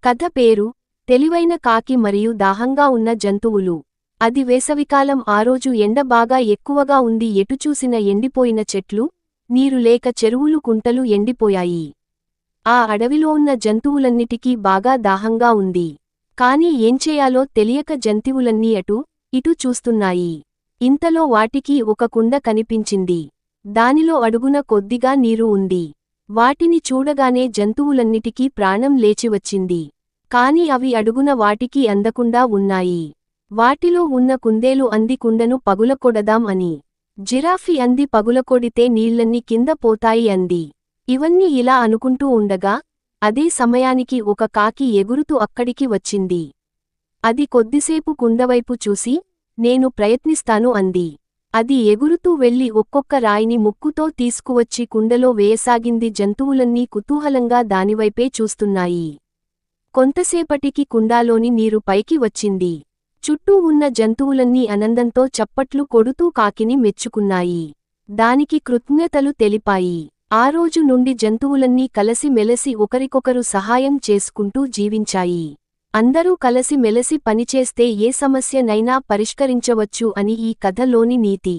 కథ పేరు తెలివైన కాకి మరియు దాహంగా ఉన్న జంతువులు. అది వేసవికాలం. ఆ రోజు ఎండ బాగా ఎక్కువగా ఉంది. ఎటుచూసిన ఎండిపోయిన చెట్లు, నీరు లేక చెరువులు కుంటలు ఎండిపోయాయి. ఆ అడవిలో ఉన్న జంతువులన్నిటికీ బాగా దాహంగా ఉంది. కాని ఏంచేయాలో తెలియక జంతువులన్నీ అటూ ఇటూ చూస్తున్నాయి. ఇంతలో వాటికి ఒక కుండ కనిపించింది. దానిలో అడుగున కొద్దిగా నీరు ఉంది. వాటిని చూడగానే జంతువులన్నిటికీ ప్రాణం లేచివచ్చింది. కాని అవి అడుగున వాటికి అందకుండా ఉన్నాయి. వాటిలో ఉన్న కుందేలు అంది కుండను పగులకొడదాం అని. జిరాఫీ అంది పగులకొడితే నీళ్లన్నీ కింద పోతాయి అంది. ఇవన్నీ ఇలా అనుకుంటూ ఉండగా అదే సమయానికి ఒక కాకి ఎగురుతూ అక్కడికి వచ్చింది. అది కొద్దిసేపు కుండవైపు చూసి, నేను ప్రయత్నిస్తాను అంది. అది ఎగురుతూ వెళ్లి ఒక్కొక్క రాయిని ముక్కుతో తీసుకువచ్చి కుండలో వేయసాగింది. జంతువులన్నీ కుతూహలంగా దానివైపే చూస్తున్నాయి. కొంతసేపటికి కుండాలోని నీరు పైకి వచ్చింది. చుట్టూ ఉన్న జంతువులన్నీ ఆనందంతో చప్పట్లు కొడుతూ కాకిని మెచ్చుకున్నాయి. దానికి కృతజ్ఞతలు తెలిపాయి. ఆ రోజు నుండి జంతువులన్నీ కలసి మెలసి ఒకరికొకరు సహాయం చేసుకుంటూ జీవించాయి. అందరూ కలసి మెలసి పనిచేస్తే ఏ సమస్యనైనా పరిష్కరించవచ్చు అని ఈ కథలోని నీతి.